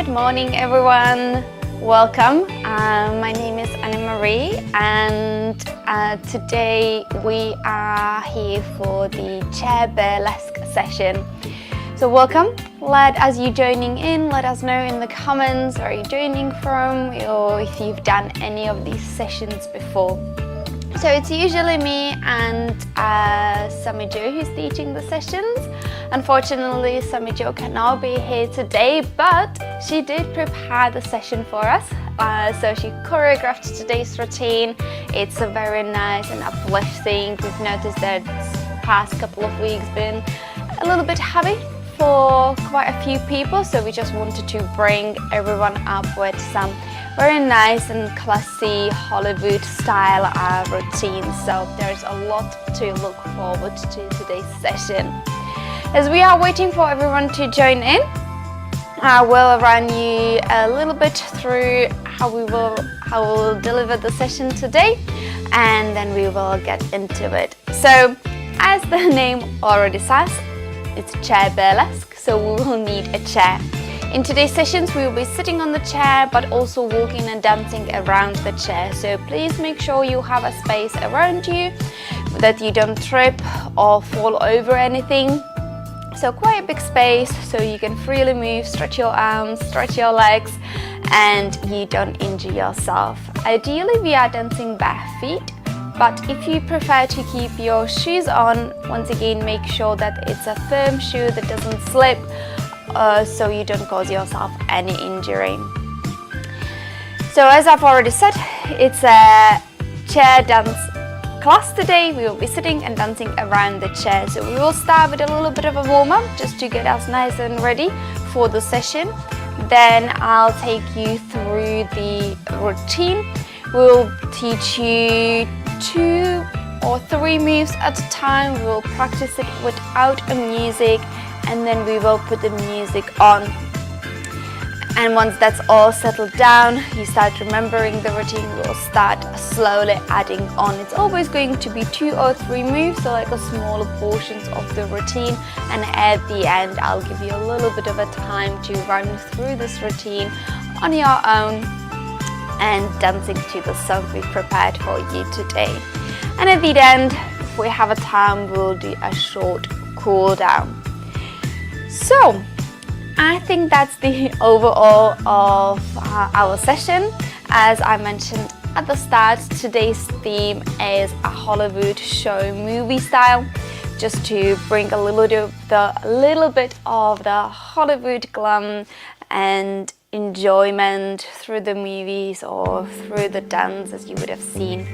Good morning, everyone. Welcome. My name is Anna-Marie, and today we are here for the Chair Burlesque session. So welcome. As you're joining in, let us know in the comments where you're joining from or if you've done any of these sessions before. So it's usually me and Sammy Jo who's teaching the sessions. Unfortunately, Sammy Jo cannot be here today, but she did prepare the session for us. So she choreographed today's routine. It's a very nice and uplifting. We've noticed that this past couple of weeks been a little bit heavy for quite a few people, so we just wanted to bring everyone up with some very nice and classy Hollywood style routine. So there's a lot to look forward to today's session. As we are waiting for everyone to join in, I will run you a little bit through how we'll deliver the session today, and then we will get into it. So as the name already says, it's Chair Burlesque, so we will need a chair. In today's sessions, we will be sitting on the chair, but also walking and dancing around the chair. So please make sure you have a space around you, that you don't trip or fall over anything. So quite a big space, so you can freely move, stretch your arms, stretch your legs, and you don't injure yourself. Ideally, we are dancing bare feet. But if you prefer to keep your shoes on, once again, make sure that it's a firm shoe that doesn't slip, so you don't cause yourself any injury. So as I've already said, it's a chair dance class today. We will be sitting and dancing around the chair. So we will start with a little bit of a warm-up just to get us nice and ready for the session. Then I'll take you through the routine. We'll teach you 2 or 3 moves at a time. We will practice it without a music, and then we will put the music on. And once that's all settled down, you start remembering the routine, we'll start slowly adding on. It's always going to be 2 or 3 moves, so like a smaller portions of the routine, and at the end I'll give you a little bit of a time to run through this routine on your own and dancing to the song we prepared for you today. And at the end, if we have a time, we'll do a short cool down. So I think that's the overall of our session. As I mentioned at the start, today's theme is a Hollywood show movie style, just to bring a little bit of the Hollywood glam and enjoyment through the movies or through the dance, as you would have seen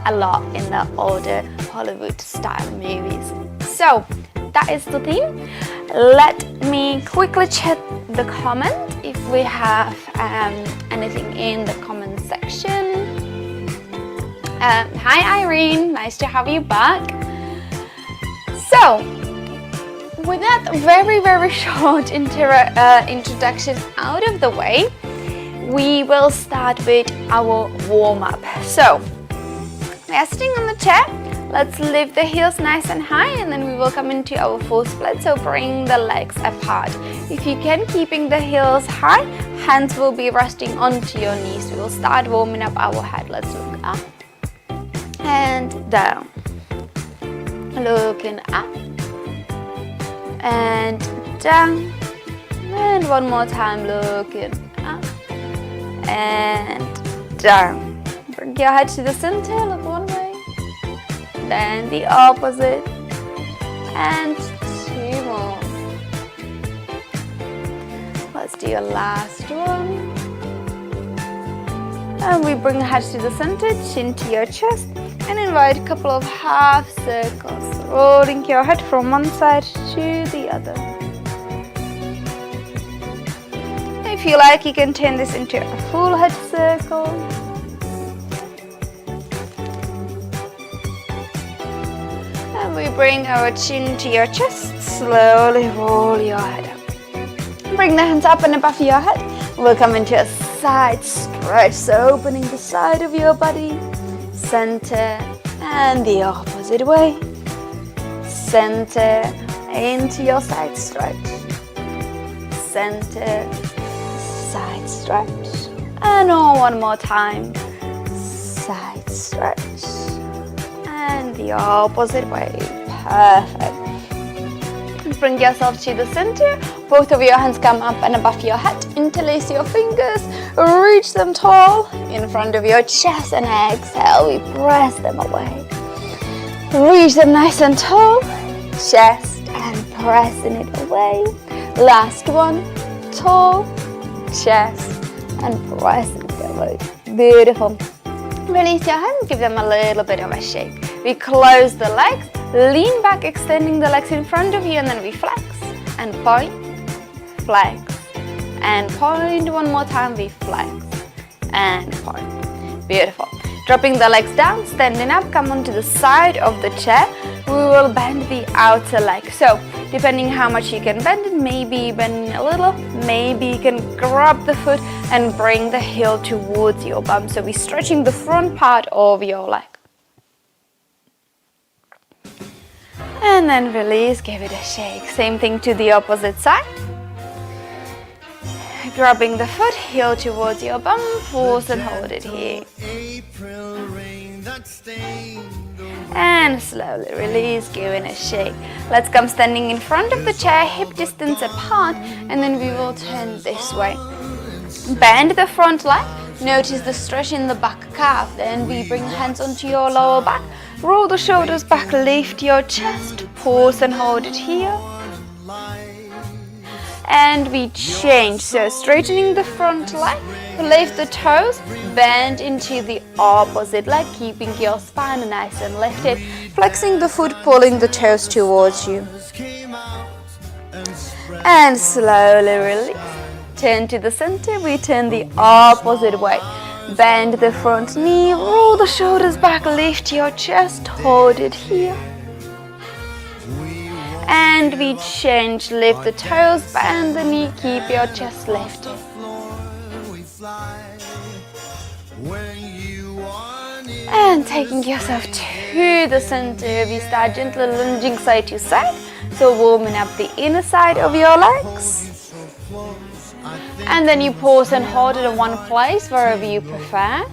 a lot in the older Hollywood style movies. So that is the theme. Let me quickly check the comment if we have anything in the comment section. Hi Irene, nice to have you back. So with that very short introduction out of the way, we will start with our warm-up. So we are sitting on the chair. Let's lift the heels nice and high, and then we will come into our full split, so bring the legs apart. If you can, keeping the heels high, hands will be resting onto your knees. We will start warming up our head. Let's look up and down, looking up and down, and one more time, looking up and down. Bring your head to the center, look one way, then the opposite, and 2 more. Let's do your last one. And we bring the head to the center, chin to your chest, and invite a couple of half circles, rolling your head from one side to the other. If you like, you can turn this into a full head circle. And we bring our chin to your chest, slowly roll your head up. Bring the hands up and above your head. We'll come into a side stretch, so opening the side of your body, center, and the opposite way. Center, into your side stretch. Center, side stretch. And one more time, side stretch. And the opposite way, perfect. Bring yourself to the center. Both of your hands come up and above your head. Interlace your fingers. Reach them tall in front of your chest. And exhale, we press them away. Reach them nice and tall. Chest and pressing it away. Last one. Tall. Chest and pressing it away. Beautiful. Release your hands. Give them a little bit of a shake. We close the legs. Lean back, extending the legs in front of you, and then we flex and point, flex and point. One more time, we flex and point. Beautiful. Dropping the legs down, standing up, come onto the side of the chair. We will bend the outer leg. So, depending how much you can bend it, maybe bend a little, maybe you can grab the foot and bring the heel towards your bum. So, we're stretching the front part of your leg. And then release, give it a shake. Same thing to the opposite side. Grabbing the foot, heel towards your bum, pause and hold it here. And slowly release, giving a shake. Let's come standing in front of the chair, hip distance apart, and then we will turn this way. Bend the front leg. Notice the stretch in the back calf. Then we bring hands onto your lower back. Roll the shoulders back, lift your chest, pause and hold it here. And we change. So straightening the front leg, lift the toes, bend into the opposite leg, keeping your spine nice and lifted. Flexing the foot, pulling the toes towards you. And slowly release. Turn to the center, we turn the opposite way. Bend the front knee, roll the shoulders back, lift your chest, hold it here. And we change, lift the toes, bend the knee, keep your chest lifted. And taking yourself to the center, we start gently lunging side to side. So warming up the inner side of your legs. And then you pause and hold it in one place, wherever you prefer.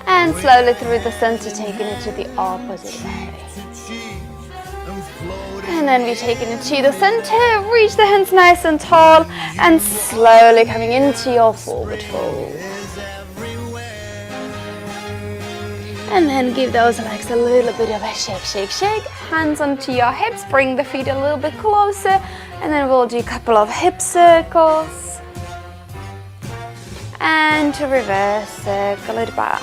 And slowly through the center, taking it to the opposite way. And then we're taking it to the center, reach the hands nice and tall, and slowly coming into your forward fold. And then give those legs a little bit of a shake, shake, shake. Hands onto your hips, bring the feet a little bit closer, and then we'll do a couple of hip circles. And to reverse, circle it back.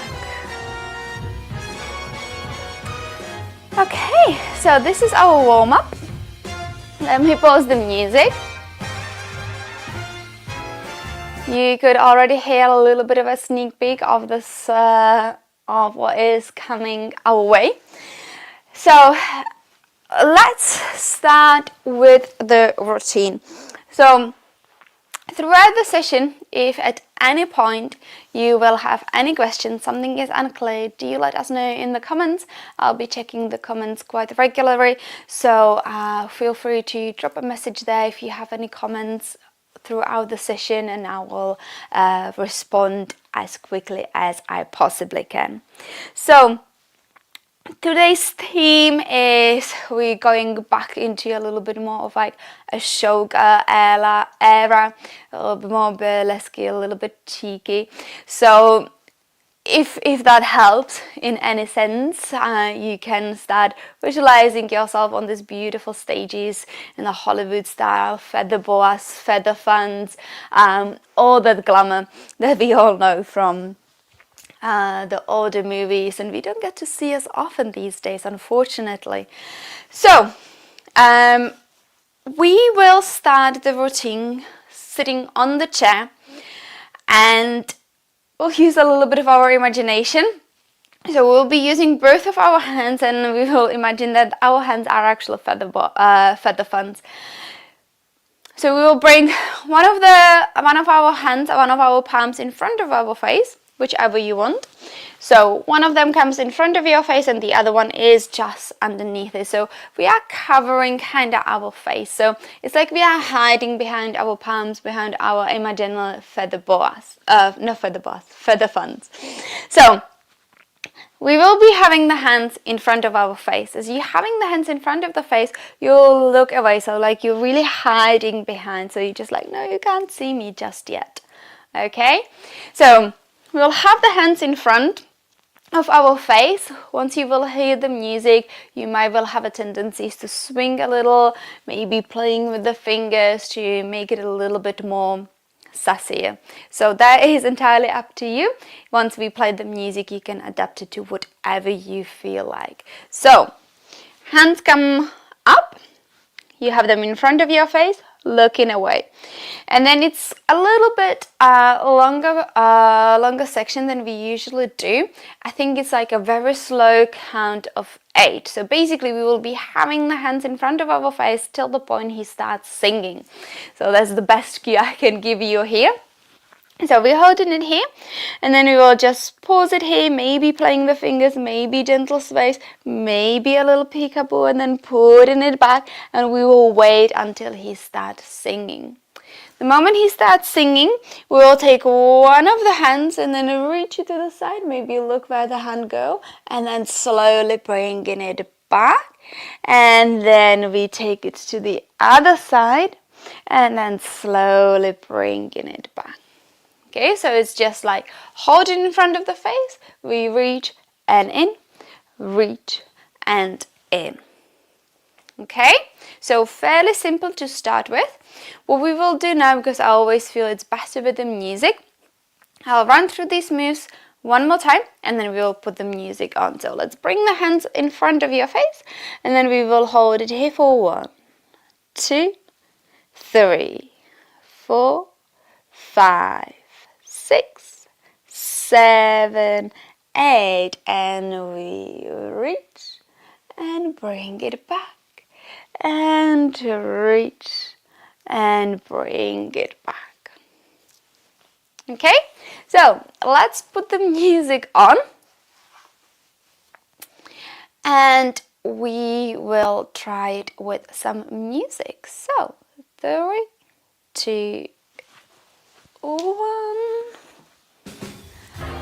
Okay, so this is our warm-up. Let me pause the music. You could already hear a little bit of a sneak peek of this, of what is coming our way. So let's start with the routine. So throughout the session, if at any point you will have any questions, something is unclear, do you let us know in the comments. I'll be checking the comments quite regularly, so feel free to drop a message there if you have any comments throughout the session, and I will respond as quickly as I possibly can. So today's theme is we're going back into a little bit more of like a yoga era, a little bit more burlesque, a little bit cheeky. So if that helps in any sense, you can start visualizing yourself on these beautiful stages in the Hollywood style, feather boas, feather fans, all that glamour that we all know from the older movies, and we don't get to see as often these days, unfortunately. So we will start the routine sitting on the chair, and we'll use a little bit of our imagination. So we'll be using both of our hands, and we will imagine that our hands are actually feather fans. So we will bring one of our hands, one of our palms in front of our face. whichever you want. So one of them comes in front of your face and the other one is just underneath it. So we are covering kind of our face. So it's like we are hiding behind our palms, behind our imaginary feather boas. Not feather boas, feather fans. So we will be having the hands in front of our face. As you're having the hands in front of the face, you'll look away. So like you're really hiding behind. So you're just like, no, you can't see me just yet. Okay? So we'll have the hands in front of our face. Once you will hear the music, you might well have a tendency to swing a little, maybe playing with the fingers to make it a little bit more sassier. So that is entirely up to you. Once we play the music, you can adapt it to whatever you feel like. So hands come up, you have them in front of your face, looking away, and then it's a little bit longer section than we usually do. I think it's like a very slow count of 8. So basically we will be having the hands in front of our face till the point he starts singing. So that's the best cue I can give you here. So we're holding it here, and then we will just pause it here, maybe playing the fingers, maybe gentle sways, maybe a little peekaboo, and then putting it back, and we will wait until he starts singing. The moment he starts singing, we will take one of the hands and then reach it to the side, maybe look where the hand go, and then slowly bringing it back, and then we take it to the other side, and then slowly bringing it back. Okay, so it's just like holding in front of the face, we reach and in, reach and in. Okay, so fairly simple to start with. What we will do now, because I always feel it's better with the music, I'll run through these moves one more time and then we will put the music on. So let's bring the hands in front of your face and then we will hold it here for 1, 2, 3, 4, 5, 6, 7, 8, and we reach and bring it back and reach and bring it back. Okay, so let's put the music on and we will try it with some music. So 3, 2, 1,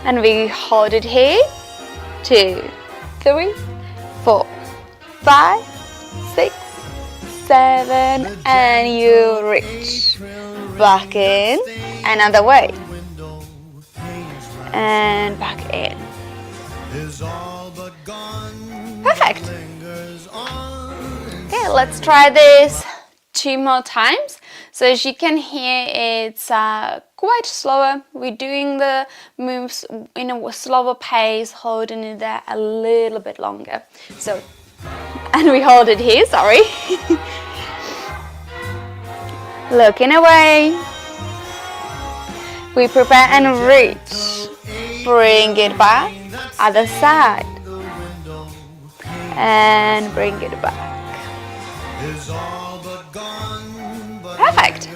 and we hold it here. 2, 3, 4, 5, 6, 7, and you reach back in, another way, and back in. Perfect. Okay, let's try this 2 more times. So as you can hear, it's quite slower. We're doing the moves in a slower pace, holding it there a little bit longer. So, and we hold it here, sorry. Looking away. We prepare and reach. Bring it back. Other side. And bring it back. Perfect.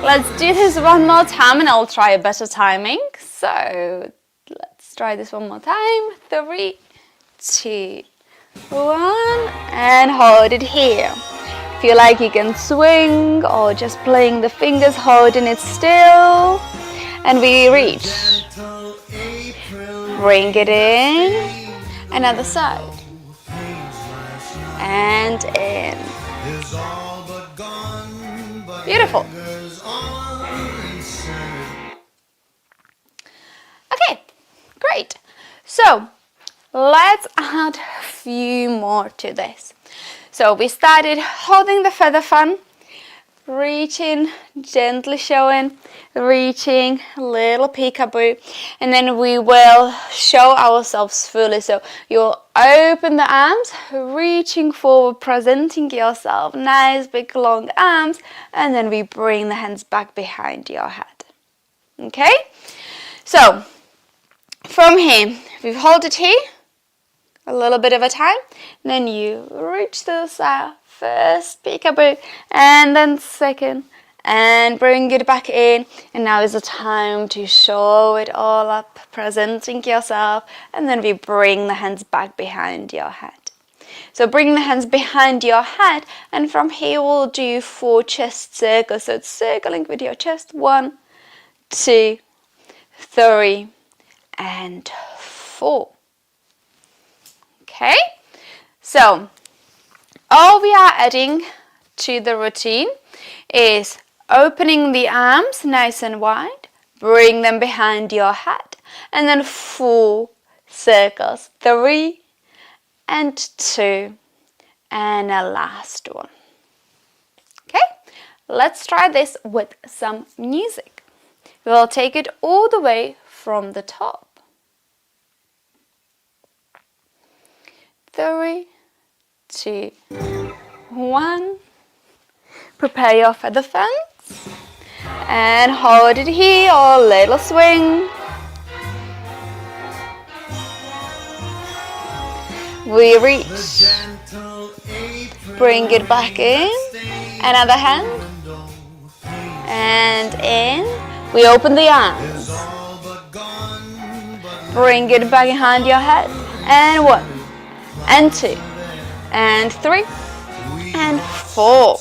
Let's do this one more time and I'll try a better timing. So let's try this one more time. 3, 2, 1, and hold it here. Feel like you can swing or just playing the fingers, holding it still. And we reach. Bring it in. Another side. And in. Beautiful. Okay, great. So let's add a few more to this. So we started holding the feather fan, reaching, gently showing, reaching, little peekaboo, and then we will show ourselves fully. So you'll open the arms, reaching forward, presenting yourself, nice big long arms, and then we bring the hands back behind your head. Okay? So from here, we hold it here a little bit of a time, then you reach to the side, first peekaboo, and then second, and bring it back in. And now is the time to show it all up, presenting yourself, and then we bring the hands back behind your head. So bring the hands behind your head, and from here we'll do 4 chest circles. So it's circling with your chest. 1, 2, 3, and 4. Okay, so all we are adding to the routine is opening the arms nice and wide, bring them behind your head, and then 4 circles. 3 and 2 and a last one. Okay, let's try this with some music. We'll take it all the way from the top. 3, 2, 1. Prepare your feather fans and hold it here, or little swing. We reach, bring it back in, another hand, and in. We open the arms, bring it back behind your head, and 1, and 2, and 3, and 4.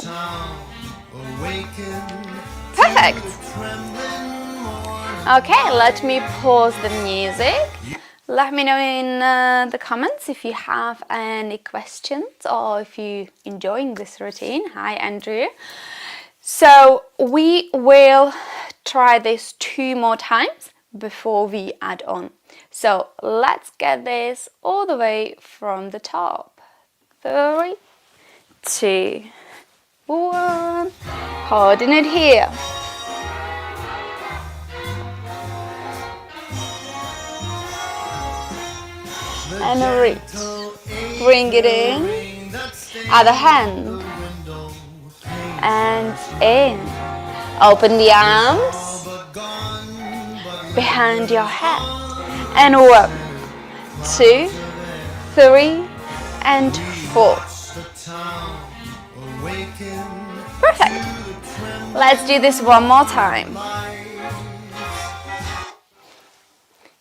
Perfect. Okay, let me pause the music. Let me know in the comments if you have any questions or if you're enjoying this routine. Hi, Andrew. So we will try this 2 more times before we add on. So let's get this all the way from the top. 3, 2, 1. Holding it here. And reach, bring it in, other hand, and in. Open the arms behind your head, and 1, 2, 3, and 4. Perfect. Let's do this one more time.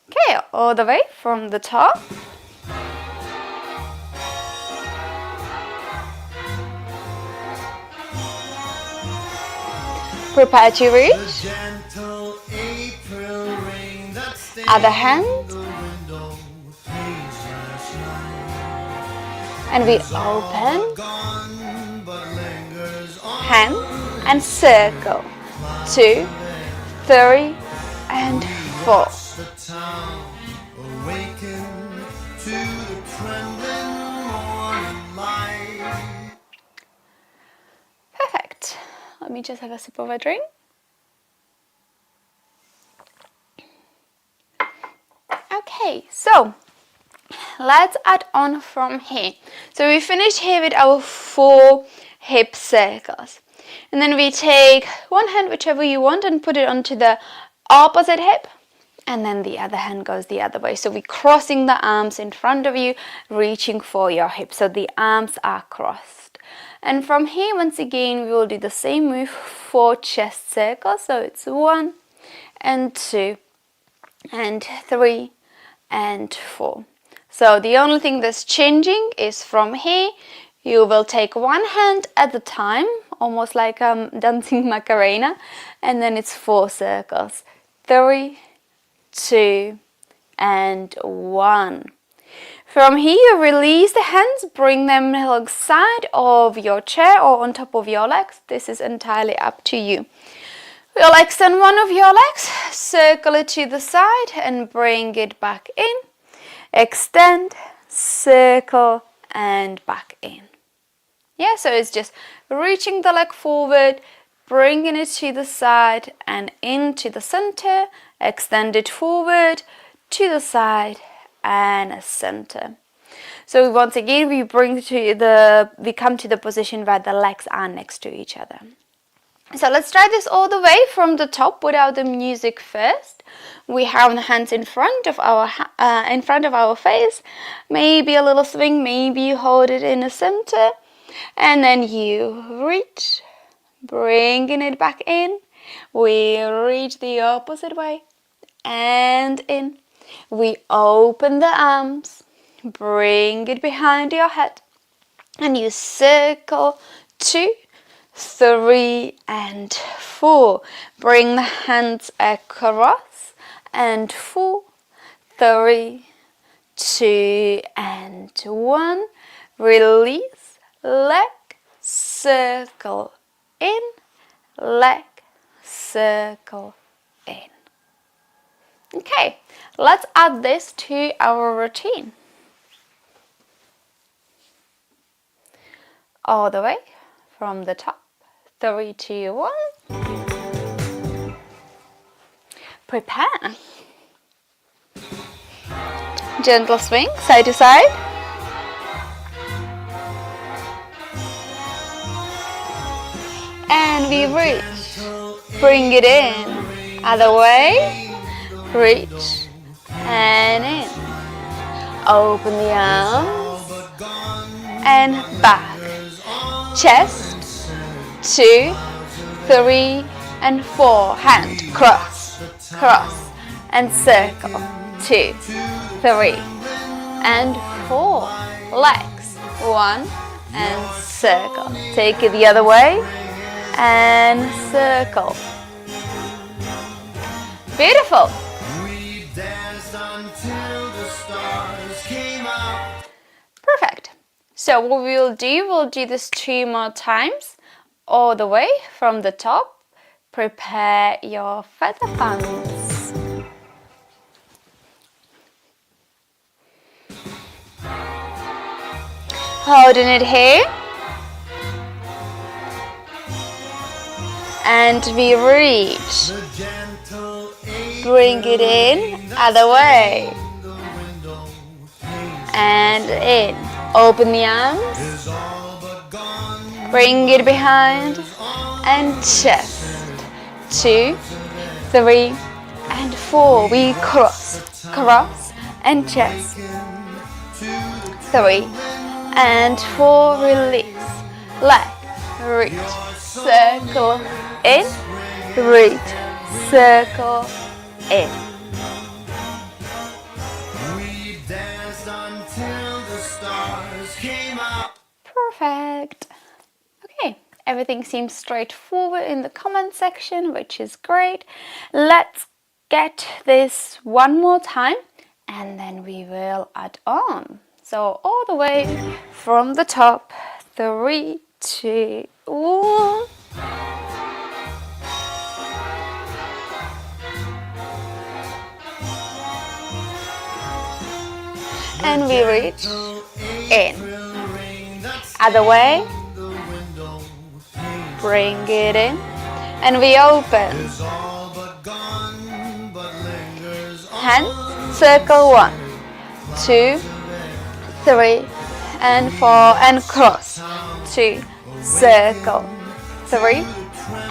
Okay, all the way from the top. Prepare to reach. Other hand. And we open. Hand and circle. 2, 3, and 4. Perfect. Let me just have a sip of a drink. Okay, so let's add on from here. So we finished here with our 4 hip circles. And then we take one hand, whichever you want, and put it onto the opposite hip. And then the other hand goes the other way. So we're crossing the arms in front of you, reaching for your hip. So the arms are crossed. And from here, once again, we will do the same move, 4 chest circles. So it's 1 and 2 and 3 and 4. So the only thing that's changing is from here, you will take one hand at a time, almost like dancing Macarena, and then it's 4 circles. 3, 2, and 1. From here, you release the hands, bring them alongside of your chair or on top of your legs. This is entirely up to you. We'll extend one of your legs, circle it to the side and bring it back in. Extend, circle, and back in. Yeah, so it's just reaching the leg forward, bringing it to the side and into the center, extend it forward, to the side and center. So once again, we come to the position where the legs are next to each other. So let's try this all the way from the top without the music first. We have the hands in front of our face. Maybe a little swing, maybe you hold it in the center. And then you reach, bringing it back in. We reach the opposite way and in. We open the arms, bring it behind your head, and you circle 2, 3, and 4. Bring the hands across, and 4, 3, 2, and 1. Release, leg, circle in, leg, circle in. Okay, let's add this to our routine. All the way from the top. 3, 2, 1. Prepare. Gentle swing, side to side. And we reach. Bring it in. Other way. Reach. And in. Open the arms. And back. Chest. 2, 3, and 4. Hand. Cross. Cross. And circle. 2, 3, and 4. Legs. 1, and circle. Take it the other way. And circle. Beautiful. We danced until the stars came out. Perfect. So what we'll do this 2 more times. All the way from the top. Prepare your feather fans. Holding it here. And we reach. Bring it in. Other way. And in. Open the arms. Bring it behind. And chest. 2, 3, and 4. We cross. Cross and chest. 3 and 4. Release. Leg. Reach. Circle in. Reach. Circle in. We danced until the stars came out. Perfect. Okay, everything seems straightforward in the comment section, which is great. Let's get this one more time and then we will add on. So all the way from the top. 3, 2, 1. And we reach in. Other way. Bring it in. And we open. Hands. Circle 1, 2, 3, and 4. And cross. 2. Circle. 3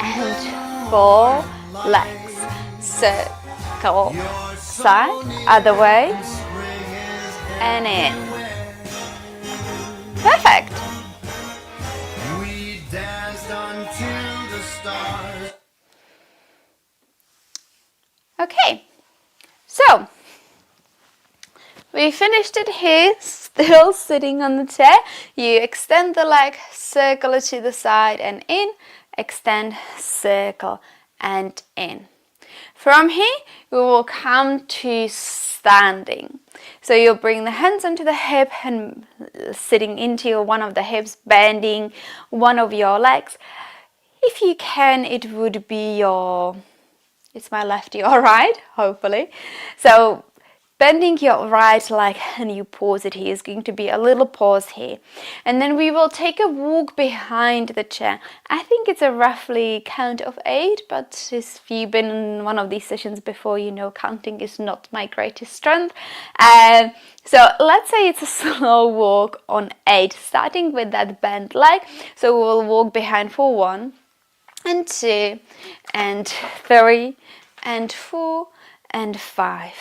and 4. Legs. Circle. Side. Other way. And in. Perfect. We danced until the stars. Okay, so we finished it here, still sitting on the chair. You extend the leg, circle it to the side and in, extend, circle and in. From here, we will come to standing. So you'll bring the hands onto the hip and sitting into one of the hips, bending one of your legs. If you can, it would be it's my left, your right, hopefully. So bending your right leg and you pause it here is going to be a little pause here. And then we will take a walk behind the chair. I think it's a roughly count of 8, but if you've been in one of these sessions before, you know counting is not my greatest strength. So let's say it's a slow walk on 8, starting with that bent leg. So we'll walk behind for 1 and 2 and 3 and 4 and 5.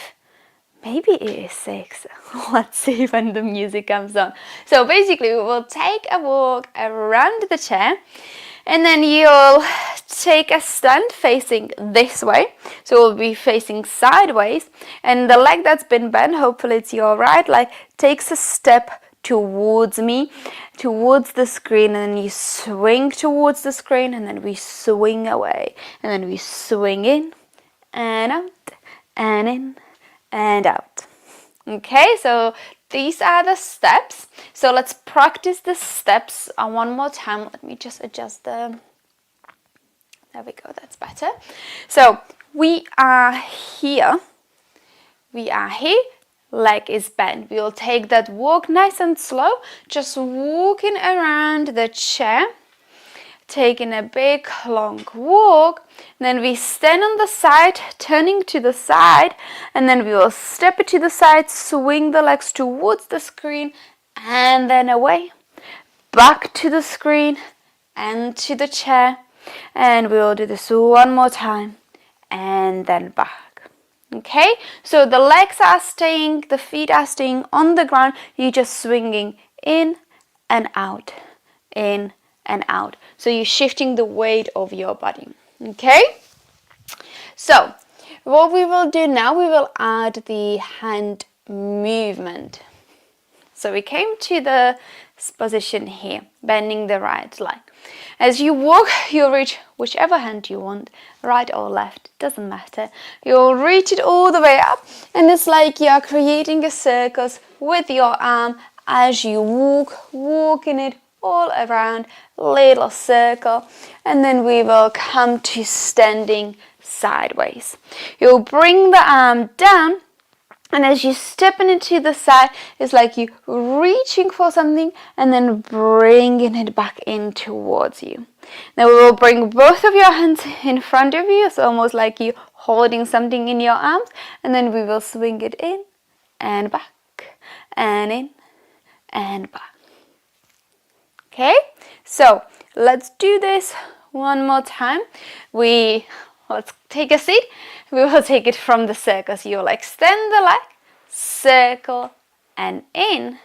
Maybe it is 6. Let's see when the music comes on. So basically we will take a walk around the chair And then you'll take a stand facing this way. So we'll be facing sideways. And the leg that's been bent, hopefully it's your right leg, takes a step towards me, towards the screen, and then you swing towards the screen, and then we swing away. And then we swing in and out and in and out. Okay, so these are the steps. So let's practice the steps one more time. Let me just adjust the... There we go, that's better. So we are here. Leg is bent. We will take that walk nice and slow, just walking around the chair, taking a big long walk. Then we stand on the side, turning to the side, and then we will step it to the side, swing the legs towards the screen, and then away, back to the screen and to the chair. And we will do this one more time, and then back. Okay, so the legs are staying, the feet are staying on the ground. You're just swinging in and out, in and out. So you're shifting the weight of your body. Okay, so what we will do now, we will add the hand movement. So we came to the position here, bending the right leg. As you walk, you'll reach whichever hand you want, right or left, doesn't matter. You'll reach it all the way up, and it's like you're creating a circle with your arm as you walk, walking it all around, little circle, and then we will come to standing sideways. You'll bring the arm down, and as you step into the side, it's like you reaching for something and then bringing it back in towards you. Now we will bring both of your hands in front of you. It's almost like you holding something in your arms. And then we will swing it in and back and in and back. Okay, so let's do this one more time. Let's take a seat. We will take it from the circle. So you'll extend the leg, circle and in,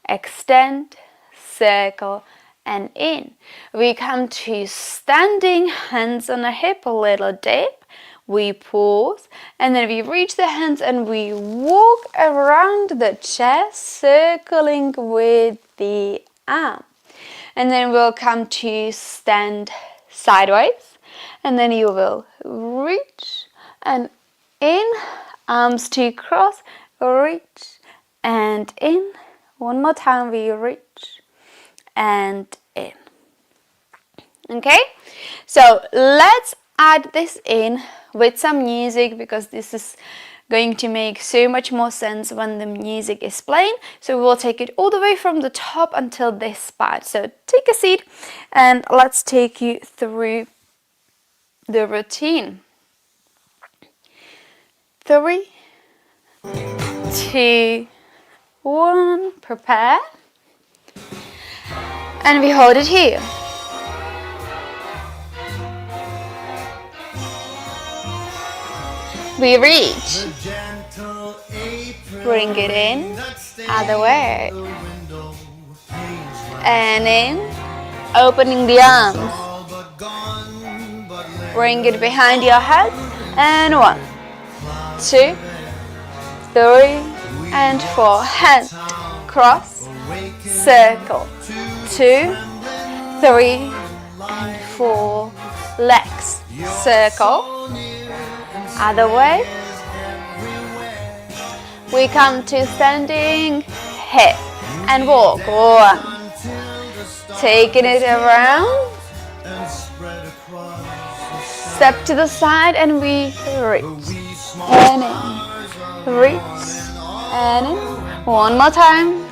extend, circle and in. We come to standing, hands on the hip, a little dip. We pause and then we reach the hands and we walk around the chair, circling with the arm. And then we'll come to stand sideways. And then you will reach and in, arms to cross, reach and in. One more time, we reach and in. Okay, so let's add this in with some music, because this is going to make so much more sense when the music is playing. So we'll take it all the way from the top until this part. So take a seat and let's take you through the routine. 3, 2, 1, prepare. And we hold it here. We reach. Bring it in. Other way. And in. Opening the arms. Bring it behind your head. And 1, 2, 3, and 4. Hand, cross, circle. 2, 3, and 4. Legs, circle. Other way. We come to standing, hip, and walk. 1. Taking it around. Step to the side and we reach and in, reach and in. One more time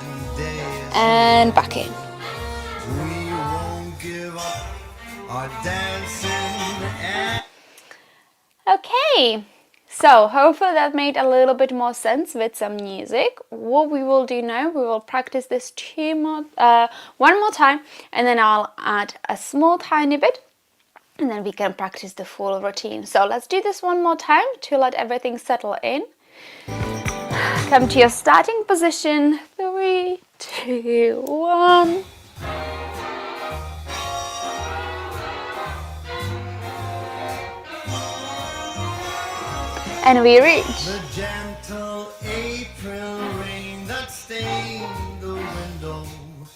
and back in. Okay, so hopefully that made a little bit more sense with some music. What we will do now, we will practice this one more time, and then I'll add a small tiny bit, and then we can practice the full routine. So let's do this one more time to let everything settle in. Come to your starting position. 3, 2, 1. and we reach. The gentle April rain that stained the window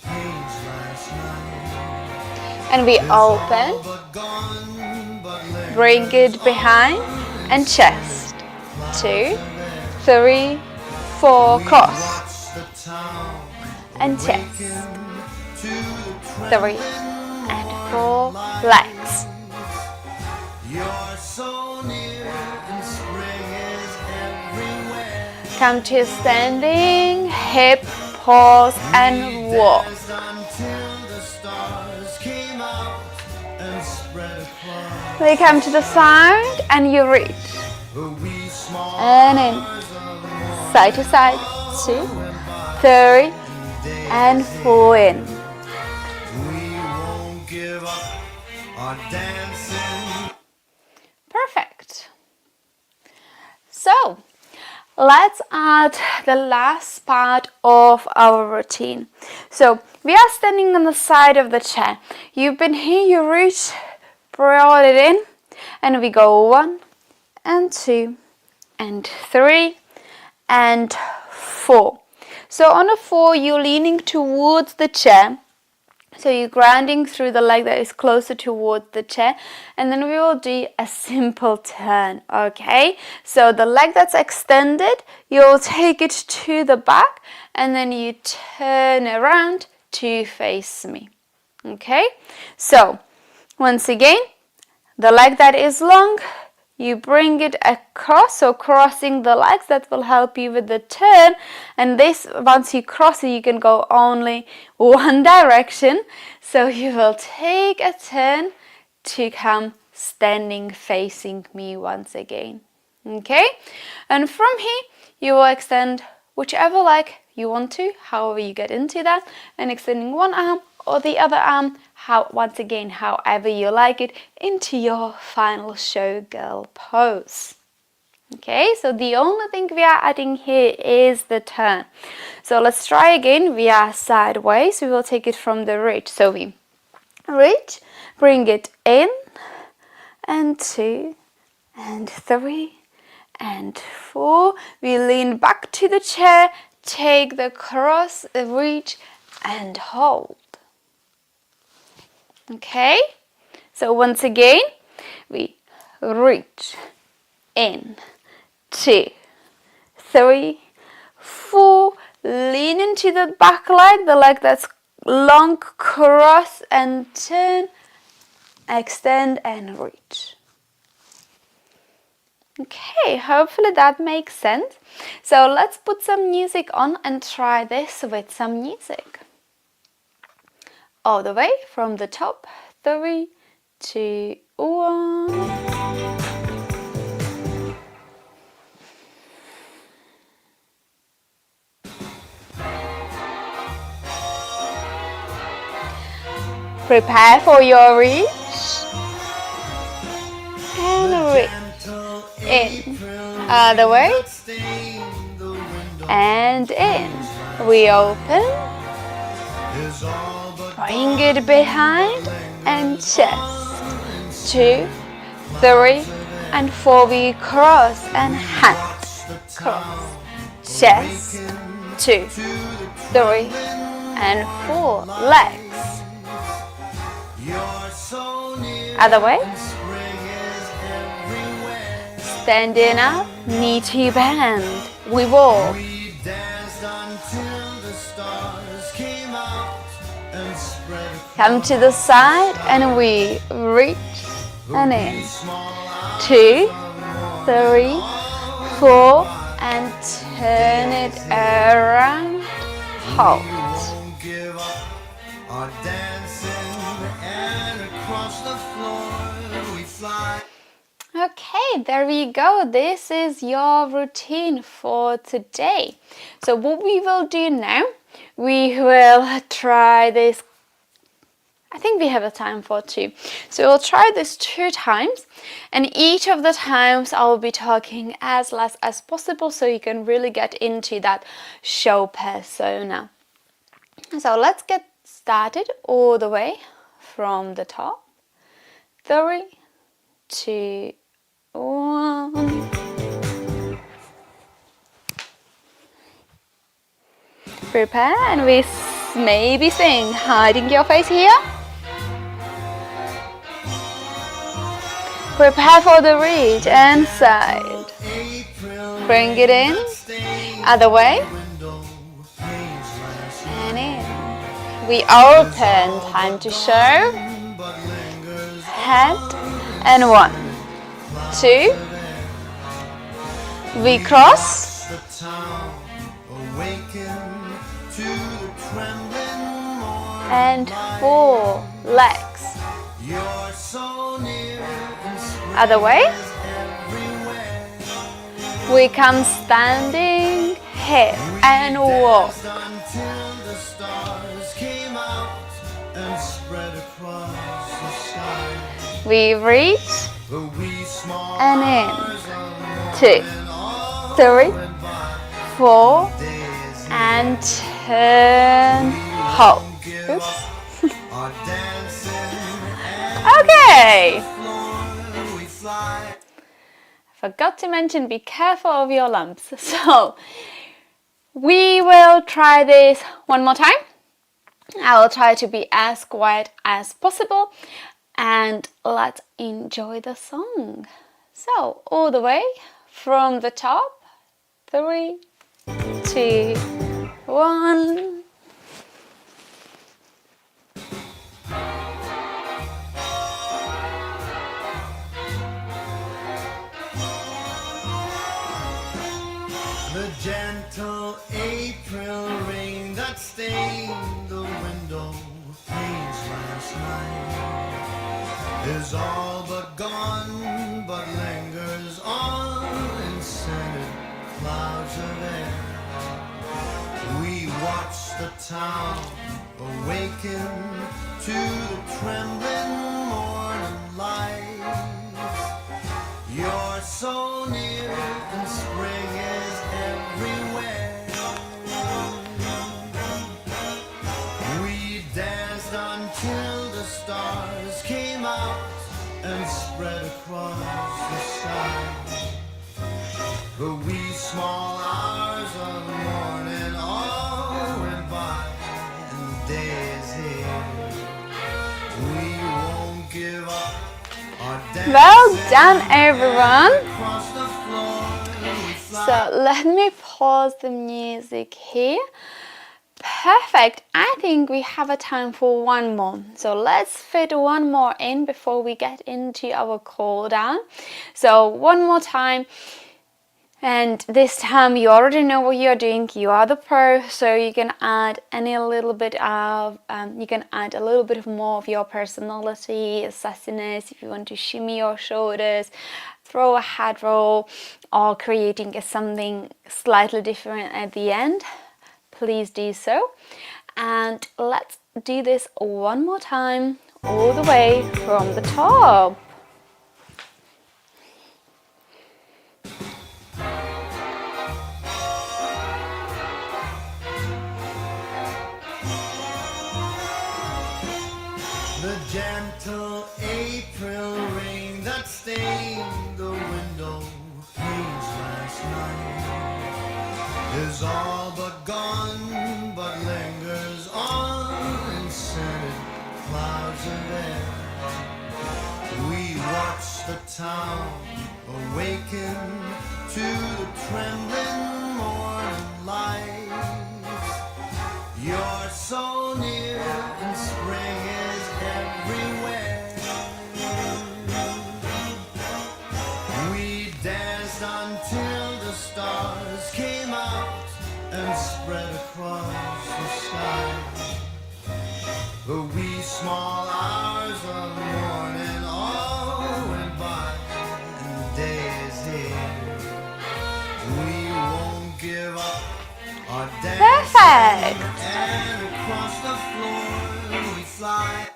page last night. And we open, bring it behind and chest. 2, 3, 4, cross. And chest. 3 and 4, legs. You're so near and spring is everywhere. Come to standing, hip, pause and walk. Until the stars came out and spread across. We come to the side and you reach. A wee small And in. Side to side. 2, 3 and 4 in. we won't give up our dancing. Perfect. So, let's add the last part of our routine. So, we are standing on the side of the chair. You've been here, you reach, brought it in, and we go 1 and 2 and 3 and 4. So on a 4, you're leaning towards the chair. So you're grounding through the leg that is closer towards the chair, and then we will do a simple turn, okay? So the leg that's extended, you'll take it to the back, and then you turn around to face me, okay? So once again, the leg that is long, you bring it across, so crossing the legs, that will help you with the turn. And this, once you cross it, you can go only one direction. So you will take a turn to come standing facing me once again. Okay? And from here, you will extend whichever leg you want to, however you get into that, and extending one arm or the other arm, once again, however you like it, into your final showgirl pose. Okay, so the only thing we are adding here is the turn. So let's try again. We are sideways. We will take it from the reach. So we reach, bring it in, and 2, and 3, and 4. We lean back to the chair, take the cross, reach, and hold. Okay, so once again, we reach, in, 2, 3, 4, lean into the back leg, the leg that's long, cross and turn, extend and reach. Okay, hopefully that makes sense. So let's put some music on and try this with some music. All the way from the top. 3, 2, 1. Prepare for your reach. And reach. In. Other way. And in. We open. Bring it behind and chest. 2, 3, and 4. We cross and hand. Cross. Chest. 2, 3, and 4. Legs. Other way. Standing up, knee to bend. We walk. Come to the side and we reach and in. 2, 3, 4, and turn it around. Hold. Okay, there we go. This is your routine for today. So what we will do now, we will try this. I think we have a time for 2. So we'll try this 2 times, and each of the times I will be talking as less as possible so you can really get into that show persona. So let's get started all the way from the top. 3, 2, 1. Prepare, and we maybe sing hiding your face here. Prepare for the reach and side. Bring it in. Other way. And in. We open. Time to show. Head. And 1, 2. We cross. And 4 legs. Other way. We come standing here and walk. We reach and in. 2, 3, 4, and turn. Hold. Oops. Okay. Forgot to mention, be careful of your lumps. So we will try this one more time. I will try to be as quiet as possible, and let's enjoy the song. So all the way from the top. 3, 2, 1. The gentle April rain that stained the window panes last night is all but gone, but lingers on in scented clouds of air. We watch the town awaken to the trembling morning lights. You're so near and spring is everywhere. We danced until the stars came out and spread across the sky. The wee small hours of morning all went by, and day is here. We won't give up. Well done, everyone. So let me pause the music here. Perfect. I think we have a time for one more. So let's fit one more in before we get into our cool down. So one more time. And this time you already know what you're doing. You are the pro, so you can add any little bit of, you can add a little bit more of your personality, sassiness, if you want to shimmy your shoulders, throw a head roll, or creating something slightly different at the end. Please do so. And let's do this one more time, all the way from the top. The gentle April rain that stained the window panes last night is all but gone, but lingers on in scented clouds of air. We watch the town awaken to the trembling morning lights. You're so near and spring is everywhere. We danced until the stars came out and spread across the sky. The wee small hours of morning all went by, and day is here. We won't give up our dance. Perfect. And across the floor we fly.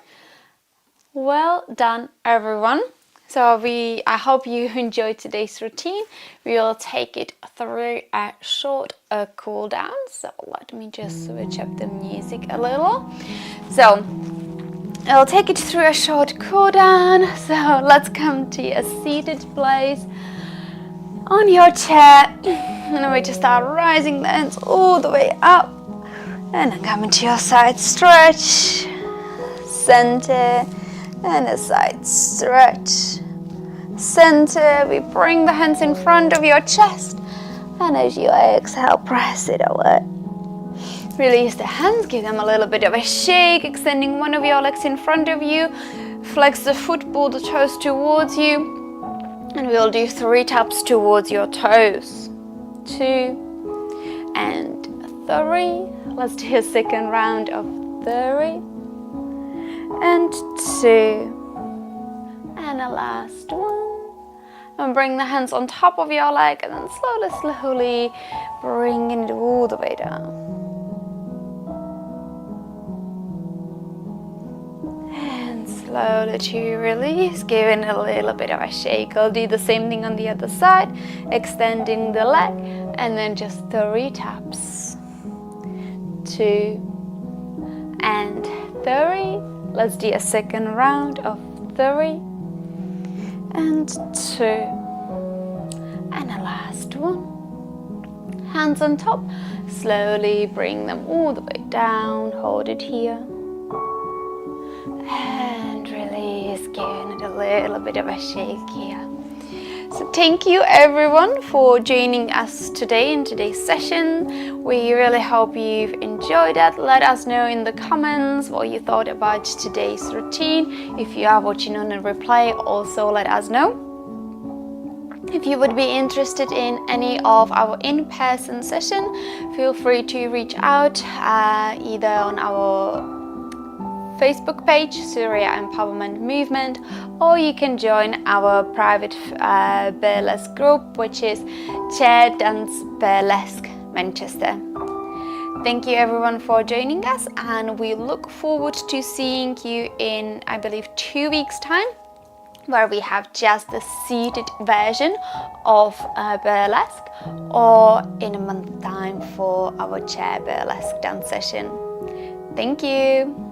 Well done, everyone. So I hope you enjoyed today's routine. We will take it through a short cool down. So let me just switch up the music a little. So I'll take it through a short cool down. So let's come to a seated place on your chair. And we just start rising the hands all the way up. And then come into your side stretch, center, and a side stretch, center. We bring the hands in front of your chest, and as you exhale, press it away. Release the hands, give them a little bit of a shake, extending one of your legs in front of you. Flex the foot, pull the toes towards you. And we'll do 3 taps towards your toes. 2 and 3. Let's do a second round of 3 and 2. And a last one. And bring the hands on top of your leg and then slowly bring it all the way down. Slowly to release, giving it a little bit of a shake. I'll do the same thing on the other side, extending the leg, and then just 3 taps. 2 and 3. Let's do a second round of 3 and 2. And a last one. Hands on top. Slowly bring them all the way down. Hold it here. And release, giving it a little bit of a shake here. So thank you everyone for joining us today in today's session. We really hope you've enjoyed it. Let us know in the comments what you thought about today's routine. If you are watching on a replay, also let us know. If you would be interested in any of our in-person session, feel free to reach out either on our Facebook page, Surya Empowerment Movement, or you can join our private burlesque group, which is Chair Burlesque Manchester. Thank you everyone for joining us, and we look forward to seeing you in, I believe, 2 weeks' time, where we have just the seated version of burlesque, or in a month's time for our Chair Burlesque dance session. Thank you.